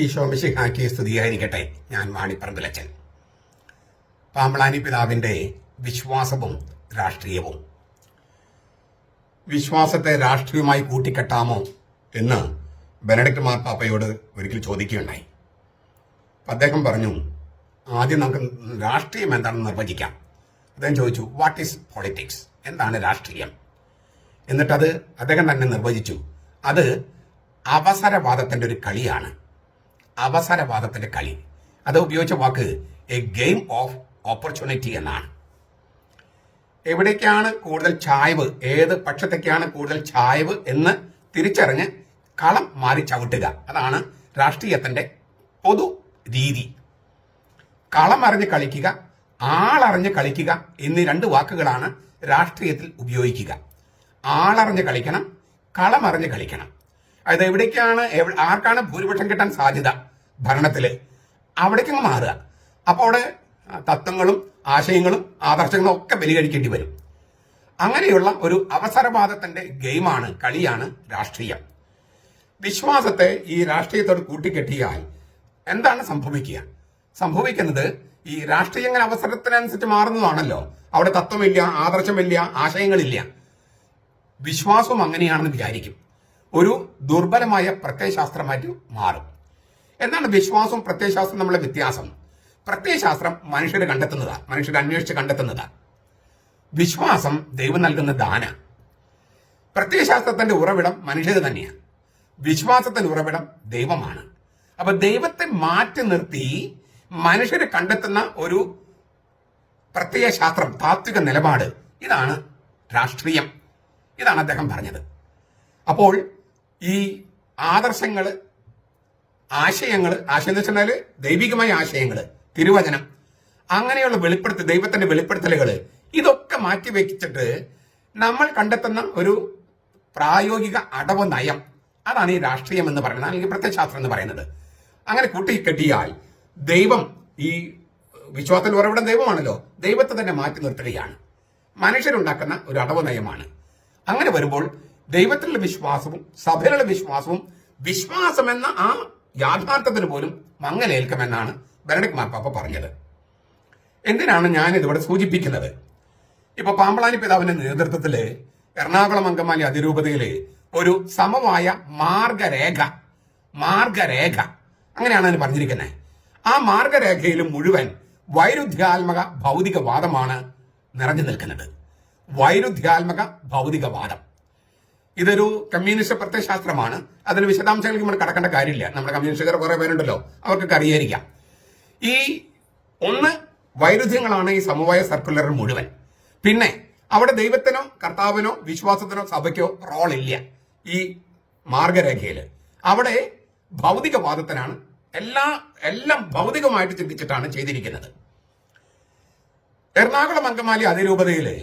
ഈശോ മിശിഹായ്ക്ക് സ്തുതിയായിരിക്കട്ടെ. ഞാൻ വാണിപ്പറമ്പിലച്ചൻ. പാമ്പളാനി പിതാവിൻ്റെ വിശ്വാസവും രാഷ്ട്രീയവും. വിശ്വാസത്തെ രാഷ്ട്രീയമായി കൂട്ടിക്കെട്ടാമോ എന്ന് ബെനഡിക്ട് മാർപ്പാപ്പയോട് ഒരിക്കൽ ചോദിക്കുകയുണ്ടായി. അദ്ദേഹം പറഞ്ഞു, ആദ്യം നമുക്ക് രാഷ്ട്രീയം എന്താണെന്ന് നിർവചിക്കാം. അദ്ദേഹം ചോദിച്ചു, വാട്ട് ഈസ് പൊളിറ്റിക്സ്, എന്താണ് രാഷ്ട്രീയം? എന്നിട്ടത് അദ്ദേഹം തന്നെ നിർവചിച്ചു. അത് അവസരവാദത്തിൻ്റെ ഒരു കളിയാണ്. അവസരവാദത്തിന്റെ കളി. അത് ഉപയോഗിച്ച വാക്ക് എ ഗെയിം ഓഫ് ഓപ്പർച്യൂണിറ്റി എന്നാണ്. എവിടേക്കാണ് കൂടുതൽ ചായ്വ്, ഏത് പക്ഷത്തേക്കാണ് കൂടുതൽ ചായ്വ് എന്ന് തിരിച്ചറിഞ്ഞ് കളം മാറി ചവിട്ടുക, അതാണ് രാഷ്ട്രീയത്തിന്റെ പൊതു രീതി. കളം അറിഞ്ഞ് കളിക്കുക, ആളറിഞ്ഞ് കളിക്കുക എന്നീ രണ്ട് വാക്കുകളാണ് രാഷ്ട്രീയത്തിൽ ഉപയോഗിക്കുക. ആളറിഞ്ഞ് കളിക്കണം, കളമറിഞ്ഞ് കളിക്കണം. അതായത് എവിടേക്കാണ് ആർക്കാണ് ഭൂരിപക്ഷം കിട്ടാൻ സാധ്യത ഭരണത്തില്, അവിടേക്കങ്ങ് മാറുക. അപ്പോൾ അവിടെ തത്വങ്ങളും ആശയങ്ങളും ആദർശങ്ങളും ഒക്കെ ബലികഴിക്കേണ്ടി വരും. അങ്ങനെയുള്ള ഒരു അവസരവാദത്തിന്റെ ഗെയിമാണ്, കളിയാണ് രാഷ്ട്രീയം. വിശ്വാസത്തെ ഈ രാഷ്ട്രീയത്തോട് കൂട്ടിക്കെട്ടിയാൽ എന്താണ് സംഭവിക്കുക? സംഭവിക്കുന്നത് ഈ രാഷ്ട്രീയങ്ങൾ അവസരത്തിനനുസരിച്ച് മാറുന്നതാണല്ലോ. അവിടെ തത്വമില്ല, ആദർശമില്ല, ആശയങ്ങളില്ല. വിശ്വാസവും അങ്ങനെയാണെന്ന് വിചാരിക്കും. ഒരു ദുർബലമായ പ്രത്യയശാസ്ത്രമായിട്ട് മാറും. എന്താണ് വിശ്വാസവും പ്രത്യയശാസ്ത്രം തമ്മിലുള്ള വ്യത്യാസം? പ്രത്യയശാസ്ത്രം മനുഷ്യരെ കണ്ടെത്തുന്നതാണ്, മനുഷ്യരെ അന്വേഷിച്ച് കണ്ടെത്തുന്നതാണ്. വിശ്വാസം ദൈവം നൽകുന്ന ദാന. പ്രത്യയശാസ്ത്രത്തിന്റെ ഉറവിടം മനുഷ്യർ തന്നെയാണ്, വിശ്വാസത്തിന്റെ ഉറവിടം ദൈവമാണ്. അപ്പൊ ദൈവത്തെ മാറ്റി നിർത്തി മനുഷ്യരെ കണ്ടെത്തുന്ന ഒരു പ്രത്യയശാസ്ത്രം, താത്വിക നിലപാട്, ഇതാണ് രാഷ്ട്രീയം. ഇതാണ് അദ്ദേഹം പറഞ്ഞത്. അപ്പോൾ ഈ ആദർശങ്ങൾ, ആശയം എന്ന് വെച്ചാൽ ദൈവികമായ ആശയങ്ങൾ, തിരുവചനം, അങ്ങനെയുള്ള വെളിപ്പെടുത്തൽ, ദൈവത്തിന്റെ വെളിപ്പെടുത്തലുകൾ, ഇതൊക്കെ മാറ്റിവെച്ചിട്ട് നമ്മൾ കണ്ടെത്തുന്ന ഒരു പ്രായോഗിക അടവ് നയം, അതാണ് ഈ രാഷ്ട്രീയം എന്ന് പറയുന്നത്, അല്ലെങ്കിൽ പ്രത്യയശാസ്ത്രം എന്ന് പറയുന്നത്. അങ്ങനെ കൂട്ടിക്കെട്ടിയാൽ ദൈവം, ഈ വിശ്വാസത്തിൽ ഉറവിടം ദൈവമാണല്ലോ, ദൈവത്തെ തന്നെ മാറ്റി നിർത്തുകയാണ്. മനുഷ്യരുണ്ടാക്കുന്ന ഒരു അടവ് നയമാണ്. അങ്ങനെ വരുമ്പോൾ ദൈവത്തിലുള്ള വിശ്വാസവും സഭയിലുള്ള വിശ്വാസവും, വിശ്വാസം എന്ന ആ യാഥാർത്ഥ്യത്തിന് പോലും മങ്ങലേൽക്കുമെന്നാണ് ബെനഡിക്ട് മാർപ്പാപ്പ പറഞ്ഞത്. എന്തിനാണ് ഞാൻ ഇതിവിടെ സൂചിപ്പിക്കുന്നത്? ഇപ്പൊ പാമ്പളാനി പിതാവിന്റെ നേതൃത്വത്തില് എറണാകുളം അങ്കമാലി അതിരൂപതയില് ഒരു സമവായ മാർഗരേഖ അങ്ങനെയാണ് അതിന് പറഞ്ഞിരിക്കുന്നത്. ആ മാർഗരേഖയിലും മുഴുവൻ വൈരുദ്ധ്യാത്മക ഭൗതികവാദമാണ് നിറഞ്ഞു നിൽക്കുന്നത്. വൈരുദ്ധ്യാത്മക ഭൗതികവാദം. ഇതൊരു കമ്മ്യൂണിസ്റ്റ് പ്രത്യയശാസ്ത്രമാണ്. അതിന് വിശദാംശങ്ങൾക്ക് നമ്മൾ കടക്കേണ്ട കാര്യമില്ല. നമ്മുടെ കമ്മ്യൂണിസ്റ്റുകാർ കുറെ പേരുണ്ടല്ലോ, അവർക്കൊക്കെ അറിയായിരിക്കാം. ഈ വൈരുദ്ധ്യങ്ങളാണ് ഈ സമവായ സർക്കുലർ മുഴുവൻ. പിന്നെ അവിടെ ദൈവത്തിനോ കർത്താവിനോ വിശ്വാസത്തിനോ സഭയ്ക്കോ റോളില്ല. ഈ മാർഗരേഖയില് അവിടെ ഭൗതികവാദത്തിനാണ്, എല്ലാം ഭൗതികമായിട്ട് ചിന്തിച്ചിട്ടാണ് ചെയ്തിരിക്കുന്നത്. എറണാകുളം അങ്കമാലി അതിരൂപതയില്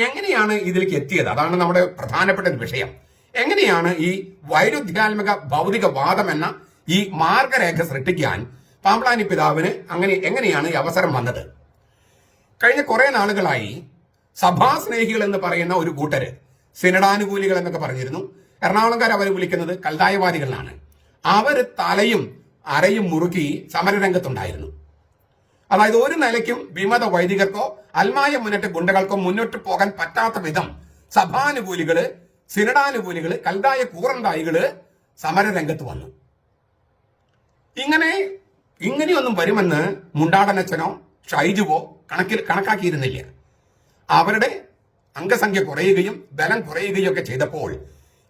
എങ്ങനെയാണ് ഇതിലേക്ക് എത്തിയത്? അതാണ് നമ്മുടെ പ്രധാനപ്പെട്ട ഒരു വിഷയം. എങ്ങനെയാണ് ഈ വൈരുദ്ധ്യാത്മക ഭൗതികവാദം എന്ന ഈ മാർഗരേഖ സൃഷ്ടിക്കാൻ പാമ്പളാനി പിതാവിന് എങ്ങനെയാണ് ഈ അവസരം വന്നത്? കഴിഞ്ഞ കുറെ നാളുകളായി സഭാസ്നേഹികൾ എന്ന് പറയുന്ന ഒരു കൂട്ടര്, സിനഡാനുകൂലികൾ എന്നൊക്കെ പറഞ്ഞിരുന്നു. എറണാകുളംകാർ അവർ വിളിക്കുന്നത് കൽതായവാദികളാണ്. അവര് തലയും അരയും മുറുക്കി സമരരംഗത്തുണ്ടായിരുന്നു. അതായത് ഒരു നിലയ്ക്കും വിമത വൈദികർക്കോ അൽമായ മുന്നേറ്റ ഗുണ്ടകൾക്കോ മുന്നോട്ട് പോകാൻ പറ്റാത്ത വിധം സഭാനുകൂലികള്, സിനഡാനുകൂലികള്, കൽതായ കൂറണ്ടായികള് സമരരംഗത്ത് വന്നു. ഇങ്ങനെയൊന്നും വരുമെന്ന് മുണ്ടാടനച്ചനോ ഷൈജുവോ കണക്കാക്കിയിരുന്നില്ല. അവരുടെ അംഗസംഖ്യ കുറയുകയും ബലം കുറയുകയും ഒക്കെ ചെയ്തപ്പോൾ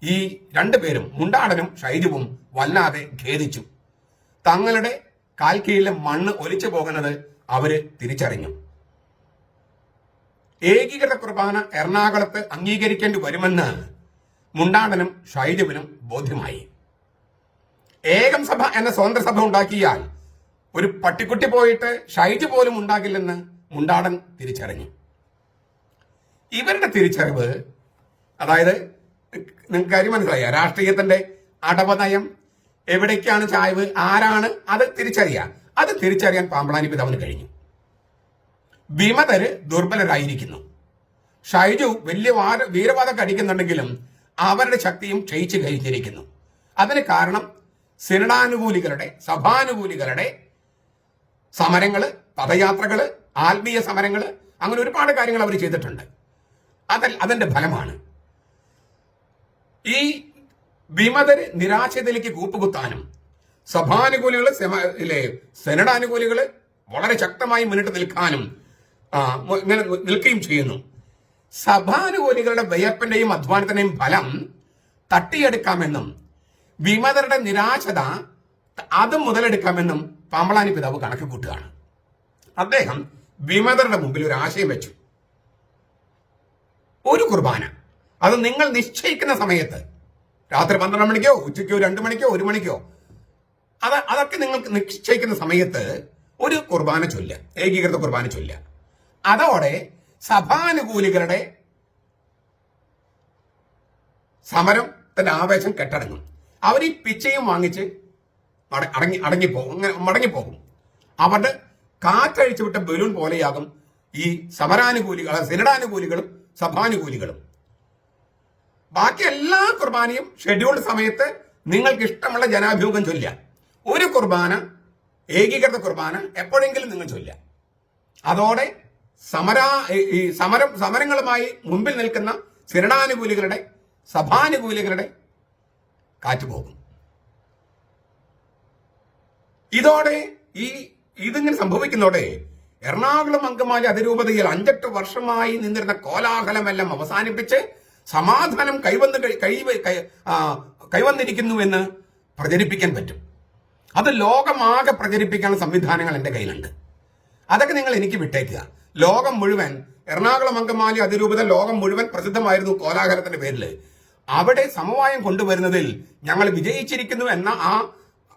ഈ രണ്ടുപേരും, മുണ്ടാടനും ഷൈജുവും, വല്ലാതെ ഖേദിച്ചു. തങ്ങളുടെ കാൽ കീഴിലെ മണ്ണ് ഒലിച്ചു പോകുന്നത് അവര് തിരിച്ചറിഞ്ഞു. ഏകീകൃത കുർബാന എറണാകുളത്ത് അംഗീകരിക്കേണ്ടി വരുമെന്ന് മുണ്ടാടനും ഷൈജുവിനും ബോധ്യമായി. ഏകം സഭ എന്ന സ്വതന്ത്ര സഭ ഉണ്ടാക്കിയാൽ ഒരു പട്ടിക്കുട്ടി പോയിട്ട് ഷൈജു പോലും ഉണ്ടാകില്ലെന്ന് മുണ്ടാടൻ തിരിച്ചറിഞ്ഞു. ഇവരുടെ തിരിച്ചറിവ്, അതായത് നിങ്ങൾക്ക് കാര്യം മനസ്സിലായ, രാഷ്ട്രീയത്തിന്റെ അടവനയം, എവിടേക്കാണ് ചായ്വ്, ആരാണ്, അത് തിരിച്ചറിയാൻ പാമ്പളാനി പിതാവിന് കഴിഞ്ഞു. വിമതര് ദുർബലരായിരിക്കുന്നു. ഷൈജു വലിയ വീരവാദം കടിക്കുന്നുണ്ടെങ്കിലും അവരുടെ ശക്തിയും ക്ഷയിച്ചു കഴിഞ്ഞിരിക്കുന്നു. അതിന് കാരണം സിനഡാനുകൂലികളുടെ സഭാനുകൂലികളുടെ സമരങ്ങള്, പദയാത്രകള്, ആത്മീയ സമരങ്ങള്, അങ്ങനെ ഒരുപാട് കാര്യങ്ങൾ അവർ ചെയ്തിട്ടുണ്ട്. അതിന്റെ ഫലമാണ് ഈ വിമതര് നിരാശയിലേക്ക് കൂപ്പുകുത്താനും സഭാനുകൂലികള് സെനഡാനുകൂലികള് വളരെ ശക്തമായി മുന്നിട്ട് നിൽക്കാനും ഇങ്ങനെ നിൽക്കുകയും ചെയ്യുന്നു. സഭാനുകൂലികളുടെ വിയർപ്പിന്റെയും അധ്വാനത്തിന്റെയും ഫലം തട്ടിയെടുക്കാമെന്നും വിമതരുടെ നിരാശത അത് മുതലെടുക്കാമെന്നും പാമ്പളാനി പിതാവ് കണക്ക് കൂട്ടുകയാണ്. അദ്ദേഹം വിമതരുടെ മുമ്പിൽ ഒരു ആശയം വെച്ചു. ഒരു കുർബാന അത് നിങ്ങൾ നിശ്ചയിക്കുന്ന സമയത്ത്, രാത്രി 12 മണിക്കോ ഉച്ചയ്ക്കോ 2 മണിക്കോ 1 മണിക്കോ, അതൊക്കെ നിങ്ങൾക്ക് നിശ്ചയിക്കുന്ന സമയത്ത് ഒരു കുർബാന ചൊല്ല, ഏകീകൃത കുർബാന ചൊല്ല. അതോടെ സഭാനുകൂലികളുടെ സമരത്തിന്റെ ആവേശം കെട്ടടങ്ങും. അവർ ഈ പിച്ചയും വാങ്ങിച്ച് മടങ്ങിപ്പോകും. അവരുടെ കാറ്റഴിച്ചു വിട്ട ബലൂൺ പോലെയാകും ഈ സിനഡാനുകൂലികളും സഭാനുകൂലികളും. ബാക്കി എല്ലാ കുർബാനയും ഷെഡ്യൂൾഡ് സമയത്ത് നിങ്ങൾക്ക് ഇഷ്ടമുള്ള ജനാഭിമുഖം ചൊല്ല. ഒരു കുർബാന, ഏകീകൃത കുർബാന എപ്പോഴെങ്കിലും നിങ്ങൾ ചൊല്ല. അതോടെ സമരങ്ങളുമായി മുമ്പിൽ നിൽക്കുന്ന സിനഡാനുകൂലികളുടെ സഭാനുകൂലികളുടെ കാറ്റുപോകും. ഇതോടെ ഇതിങ്ങനെ സംഭവിക്കുന്നതോടെ എറണാകുളം അങ്കമാലി അതിരൂപതയിൽ 5-8 വർഷമായി നിന്നിരുന്ന കോലാഹലമെല്ലാം അവസാനിപ്പിച്ച് സമാധാനം കൈവന്നിരിക്കുന്നുവെന്ന് പ്രചരിപ്പിക്കാൻ പറ്റും. അത് ലോകമാകെ പ്രചരിപ്പിക്കാനുള്ള സംവിധാനങ്ങൾ എൻ്റെ കയ്യിലുണ്ട്. അതൊക്കെ നിങ്ങൾ എനിക്ക് വിട്ടേക്കുക. ലോകം മുഴുവൻ, എറണാകുളം അങ്കമാലി അതിരൂപത ലോകം മുഴുവൻ പ്രസിദ്ധമായിരുന്നു കോലാഹലത്തിന്റെ പേരിൽ. അവിടെ സമവായം കൊണ്ടുവരുന്നതിൽ ഞങ്ങൾ വിജയിച്ചിരിക്കുന്നു എന്ന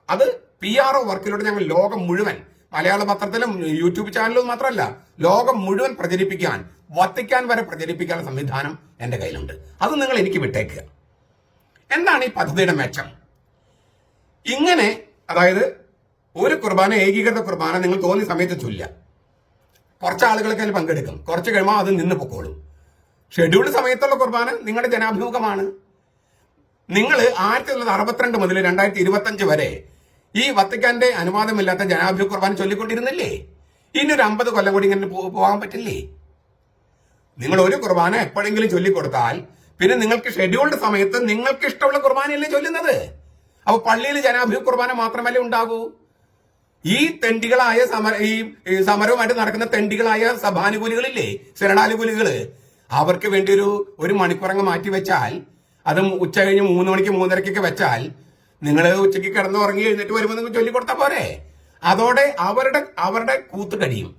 അത് PRO വർക്കിലൂടെ ഞങ്ങൾ ലോകം മുഴുവൻ, മലയാള പത്രത്തിലും യൂട്യൂബ് ചാനലിലും മാത്രമല്ല, ലോകം മുഴുവൻ പ്രചരിപ്പിക്കാൻ, വത്തിക്കാൻ വരെ പ്രചരിപ്പിക്കാനുള്ള സംവിധാനം എൻ്റെ കയ്യിലുണ്ട്. അത് നിങ്ങൾ എനിക്ക് വിട്ടേക്കുക. എന്താണ് ഈ പദ്ധതിയുടെ മെച്ചം? ഇങ്ങനെ, അതായത് ഒരു കുർബാന, ഏകീകൃത കുർബാന നിങ്ങൾ തോന്നിയ സമയത്ത് ചൊല്ല. കുറച്ച് ആളുകൾക്ക് അതിൽ പങ്കെടുക്കും. കുറച്ച് കഴിയുമ്പോൾ അത് നിന്ന് പൊക്കോളും. ഷെഡ്യൂൾഡ് സമയത്തുള്ള കുർബാന നിങ്ങളുടെ ജനാഭിമുഖമാണ്. നിങ്ങൾ 1962 മുതൽ 2025 വരെ ഈ വത്തിക്കാന്റെ അനുവാദമില്ലാത്ത ജനാഭിമുഖ കുർബാന ചൊല്ലിക്കൊണ്ടിരുന്നില്ലേ? ഇനി ഒരു 50 കൊല്ലം കൂടി ഇങ്ങനെ പോകാൻ പറ്റില്ലേ? നിങ്ങൾ ഒരു കുർബാന എപ്പോഴെങ്കിലും ചൊല്ലിക്കൊടുത്താൽ പിന്നെ നിങ്ങൾക്ക് ഷെഡ്യൂൾഡ് സമയത്ത് നിങ്ങൾക്ക് ഇഷ്ടമുള്ള കുർബാനയല്ലേ ചൊല്ലുന്നത്. അപ്പൊ പള്ളിയിൽ ജനാഭിമുഖ കുർബാന മാത്രമല്ലേ ഉണ്ടാകൂ? ഈ തെണ്ടികളായ സമരവുമായിട്ട് നടക്കുന്ന തെണ്ടികളായ സഭാനുകൂലികളില്ലേ, സിനഡാനുകൂലികള്, അവർക്ക് വേണ്ടി ഒരു മണിക്കൂറങ്ങ് മാറ്റി വെച്ചാൽ, അതും ഉച്ച കഴിഞ്ഞ് 3 മണിക്ക് 3:30 വെച്ചാൽ, നിങ്ങൾ ഉച്ചയ്ക്ക് കിടന്നുറങ്ങി എഴുന്നേറ്റ് വരുമ്പോൾ നിങ്ങൾ ചൊല്ലിക്കൊടുത്താൽ പോരെ? അതോടെ അവരുടെ കൂത്ത് കഴിയും.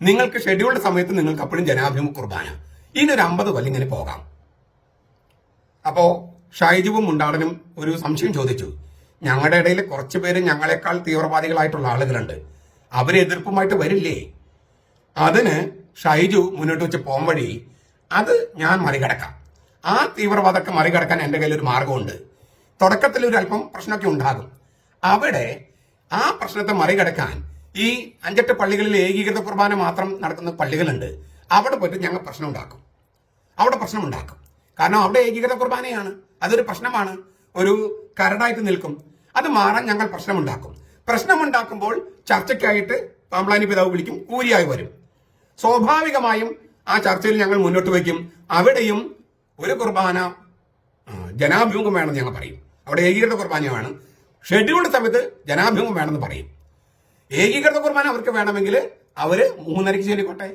നിങ്ങൾക്ക് ഷെഡ്യൂൾഡ് സമയത്ത് നിങ്ങൾക്ക് അപ്പോഴും ജനാഭിമുഖ കുർബാന. ഇനി ഒരു 50 കൊല്ലം ഇങ്ങനെ പോകാം. അപ്പോ ഷൈജുവും മുണ്ടാടനും ഒരു സംശയം ചോദിച്ചു. ഞങ്ങളുടെ ഇടയിൽ കുറച്ചു പേര് ഞങ്ങളെക്കാൾ തീവ്രവാദികളായിട്ടുള്ള ആളുകളുണ്ട്, അവര് എതിർപ്പുമായിട്ട് വരില്ലേ? അതിന് ഷൈജു മുന്നോട്ട് വെച്ച് പോംവഴി, അത് ഞാൻ മറികടക്കാം. ആ തീവ്രവാദത്തെ മറികടക്കാൻ എൻ്റെ കയ്യിൽ ഒരു മാർഗമുണ്ട്. തുടക്കത്തിൽ ഒരു അല്പം പ്രശ്നമൊക്കെ ഉണ്ടാകും. അവിടെ ആ പ്രശ്നത്തെ മറികടക്കാൻ ഈ 5-8 പള്ളികളിൽ ഏകീകൃത കുർബാന മാത്രം നടക്കുന്ന പള്ളികളുണ്ട്. അവിടെ പോയിട്ട് ഞങ്ങൾ പ്രശ്നമുണ്ടാക്കും. കാരണം അവിടെ ഏകീകൃത കുർബാനയാണ്, അതൊരു പ്രശ്നമാണ്, ഒരു കരടായിട്ട് നിൽക്കും. അത് മാറാൻ ഞങ്ങൾ പ്രശ്നമുണ്ടാക്കുമ്പോൾ ചർച്ചയ്ക്കായിട്ട് പാമ്പളാനി പിതാവ് വിളിക്കും, കൂലിയായി വരും. സ്വാഭാവികമായും ആ ചർച്ചയിൽ ഞങ്ങൾ മുന്നോട്ട് വയ്ക്കും. അവിടെയും ഒരു കുർബാന ജനാഭിമുഖം വേണമെന്ന് ഞങ്ങൾ പറയും. അവിടെ ഏകീകൃത കുർബാനയാണ്. ഷെഡ്യൂൾഡ് സമയത്ത് ജനാഭിമുഖം വേണമെന്ന് പറയും. ഏകീകൃത കുർബാന അവർക്ക് വേണമെങ്കിൽ അവര് 3:30 ചൊല്ലിക്കോട്ടെ.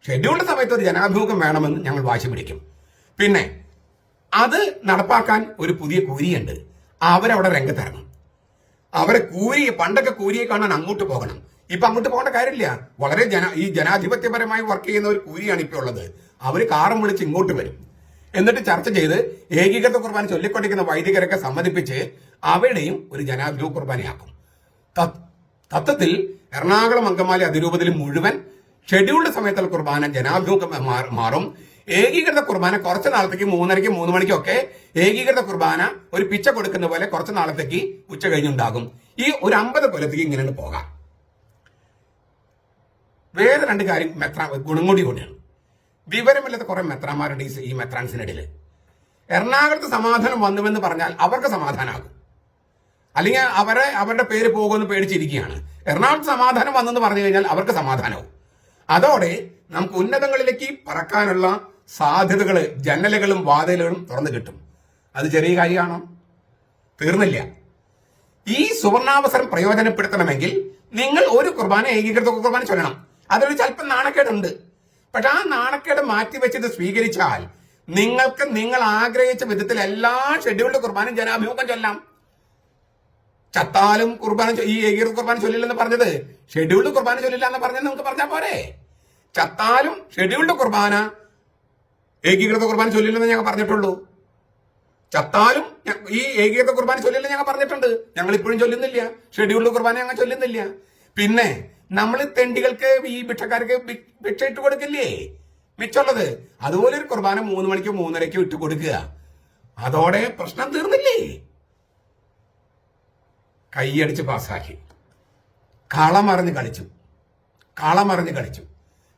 ഷെഡ്യൂൾഡ് സമയത്ത് ഒരു ജനാഭിമുഖം വേണമെന്ന് ഞങ്ങൾ വാശി പിടിക്കും. പിന്നെ അത് നടപ്പാക്കാൻ ഒരു പുതിയ കൂരിയുണ്ട്. അവരവിടെ രംഗത്തിറങ്ങും. പണ്ടൊക്കെ കൂരിയെ കാണാൻ അങ്ങോട്ട് പോകണം. ഇപ്പൊ അങ്ങോട്ട് പോകേണ്ട കാര്യമില്ല. വളരെ ഈ ജനാധിപത്യപരമായി വർക്ക് ചെയ്യുന്ന ഒരു കൂരിയാണ് ഇപ്പോൾ ഉള്ളത്. അവര് കാറും വിളിച്ച് ഇങ്ങോട്ട് വരും. എന്നിട്ട് ചർച്ച ചെയ്ത് ഏകീകൃത കുർബാന ചൊല്ലിക്കൊണ്ടിരിക്കുന്ന വൈദികരൊക്കെ സമ്മതിപ്പിച്ച് അവിടെയും ഒരു ജനാഭിമുഖ കുർബാനയാക്കും. തത്വത്തിൽ എറണാകുളം അങ്കമാലി അതിരൂപതയിൽ മുഴുവൻ ഷെഡ്യൂൾഡ് സമയത്തുള്ള കുർബാന ജനാഭിമുഖം മാറും. ഏകീകൃത കുർബാന കുറച്ച് നാളത്തേക്ക് 3:30 3 മണിക്കൊക്കെ ഏകീകൃത കുർബാന ഒരു പിച്ച കൊടുക്കുന്ന പോലെ കുറച്ച് നാളത്തേക്ക് ഉച്ച കഴിഞ്ഞുണ്ടാകും. ഈ ഒരു 50 കൊല്ലത്തേക്ക് ഇങ്ങനെ പോകാം. വേറെ 2 കാര്യം ഗുണം കൂടിയാണ്. വിവരമില്ലാത്ത കുറെ മെത്രാന്മാരുണ്ട് ഈ മെത്രാൻസിനിടയിൽ. എറണാകുളത്ത് സമാധാനം വന്നുവെന്ന് പറഞ്ഞാൽ അവർക്ക് സമാധാനമാകും. അല്ലെങ്കിൽ അവരുടെ പേര് പോകുമെന്ന് പേടിച്ചിരിക്കുകയാണ്. എറണാകുളത്ത് സമാധാനം വന്നെന്ന് പറഞ്ഞു കഴിഞ്ഞാൽ അവർക്ക് സമാധാനവും. അതോടെ നമുക്ക് ഉന്നതങ്ങളിലേക്ക് പറക്കാനുള്ള സാധ്യതകൾ, ജന്നലുകളും വാതിലുകളും തുറന്നു കിട്ടും. അത് ചെറിയ കാര്യമാണോ? തീർന്നില്ല. ഈ സുവർണാവസരം പ്രയോജനപ്പെടുത്തണമെങ്കിൽ നിങ്ങൾ ഒരു കുർബാന, ഏകീകൃത കുർബാന ചൊല്ലണം. അതൊരു ചിലപ്പോൾ നാണക്കേടുണ്ട്. പക്ഷെ ആ നാണക്കേട് മാറ്റിവെച്ചത് സ്വീകരിച്ചാൽ നിങ്ങൾക്ക് നിങ്ങൾ ആഗ്രഹിച്ച വിധത്തിൽ എല്ലാ ഷെഡ്യൂൾഡ് കുർബാനും ജനാഭിമുഖം ചൊല്ലാം. ചത്താലും കുർബാന, ഈ ഏകീകൃത കുർബാന ചൊല്ലില്ലെന്ന് പറഞ്ഞത് ഷെഡ്യൂൾഡ് കുർബാന ചൊല്ലില്ല എന്ന് പറഞ്ഞത് നമുക്ക് പറഞ്ഞാൽ പോരെ? ചത്താലും ഷെഡ്യൂൾഡ് കുർബാന, ഏകീകൃത കുർബാന ചൊല്ലില്ലെന്ന് ഞങ്ങൾ പറഞ്ഞിട്ടുള്ളൂ. ചത്താലും ഈ ഏകീകൃത കുർബാന ചൊല്ലില്ലെന്ന് ഞങ്ങൾ പറഞ്ഞിട്ടുണ്ട്. ഞങ്ങൾ ഇപ്പോഴും ചൊല്ലുന്നില്ല. ഷെഡ്യൂൾഡ് കുർബാന ഞങ്ങൾ ചൊല്ലുന്നില്ല. പിന്നെ നമ്മൾ തെണ്ടികൾക്ക്, ഈ ഭിക്ഷക്കാർക്ക് ഭിക്ഷ ഇട്ട് കൊടുക്കില്ലേ മിച്ചുള്ളത്? അതുപോലെ ഒരു കുർബാന 3 മണിക്കോ 3:30ക്കോ ഇട്ട് കൊടുക്കുക. അതോടെ പ്രശ്നം തീർന്നില്ലേ? കൈയടിച്ച് പാസ്സാക്കി. കളമറിഞ്ഞ് കളിച്ചു.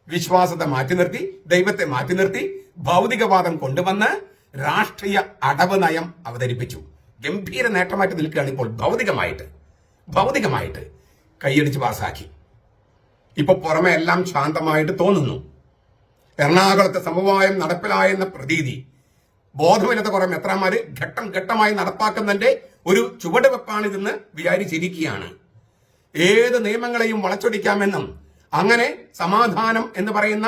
വിശ്വാസത്തെ മാറ്റി നിർത്തി, ദൈവത്തെ മാറ്റി നിർത്തി, ഭൗതികവാദം കൊണ്ടുവന്ന് രാഷ്ട്രീയ അടവ് നയം അവതരിപ്പിച്ചു. ഗംഭീര നേട്ടമായിട്ട് നിൽക്കുകയാണ് ഇപ്പോൾ. ഭൗതികമായിട്ട് കൈയടിച്ച് പാസ്സാക്കി. ഇപ്പൊ പുറമെ എല്ലാം ശാന്തമായിട്ട് തോന്നുന്നു. എറണാകുളത്തെ സമവായം നടപ്പിലായെന്ന പ്രതീതി ബോധമില്ലാത്ത കുറെ മെത്രാന്മാര് ഘട്ടം ഘട്ടമായി നടപ്പാക്കുന്നതിന്റെ ഒരു ചുവടുവെപ്പാണിതെന്ന് വിചാരിച്ചിരിക്കുകയാണ്. ഏത് നിയമങ്ങളെയും വളച്ചൊടിക്കാമെന്നും അങ്ങനെ സമാധാനം എന്ന് പറയുന്ന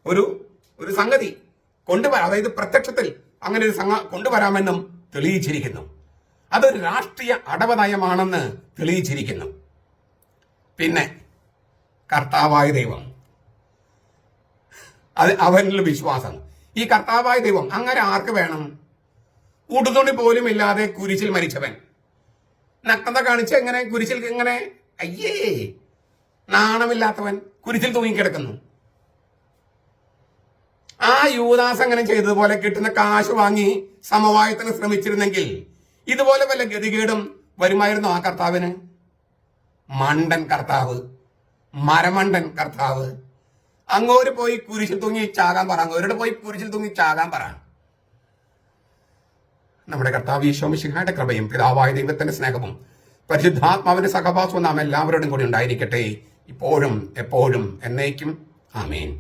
ഒരു സംഗതി കൊണ്ടുവരാം, അതായത് പ്രത്യക്ഷത്തിൽ അങ്ങനെ ഒരു കൊണ്ടുവരാമെന്നും തെളിയിച്ചിരിക്കുന്നു. അതൊരു രാഷ്ട്രീയ അടവ് നയമാണെന്ന് തെളിയിച്ചിരിക്കുന്നു. പിന്നെ കർത്താവായ ദൈവം, അത് അവനിൽ വിശ്വാസം. ഈ കർത്താവായ ദൈവം അങ്ങനെ ആർക്ക് വേണം? ഉടുതുണി പോലും ഇല്ലാതെ കുരിശിൽ മരിച്ചവൻ, നഗ്നത കാണിച്ച് എങ്ങനെ കുരിശിൽ, എങ്ങനെ അയ്യേ നാണമില്ലാത്തവൻ കുരിശിൽ തൂങ്ങിക്കിടക്കുന്നു. ആ യൂദാസ് അങ്ങനെ ചെയ്തതുപോലെ കിട്ടുന്ന കാശ് വാങ്ങി സമവായത്തിന് ശ്രമിച്ചിരുന്നെങ്കിൽ ഇതുപോലെ വല്ല ഗതികേടും വരുമായിരുന്നു ആ കർത്താവിന്. മണ്ടൻ കർത്താവ്, മരമണ്ടൻ കർത്താവ്. അങ്ങോട്ട് പോയി കുരിശിൽ തൂങ്ങി ചാകാൻ പറ. അങ്ങോട്ട് പോയി കുരിശിൽ തൂങ്ങി ചാകാൻ പറ. നമ്മുടെ കർത്താവ് ഈശോ മിശിഹായുടെ കൃപയും പിതാവായ ദൈവത്തിന്റെ സ്നേഹവും പരിശുദ്ധാത്മാവിന്റെ സഹവാസവും നാം എല്ലാവരോടും കൂടി ഉണ്ടായിരിക്കട്ടെ, ഇപ്പോഴും എപ്പോഴും എന്നേക്കും. ആമേൻ.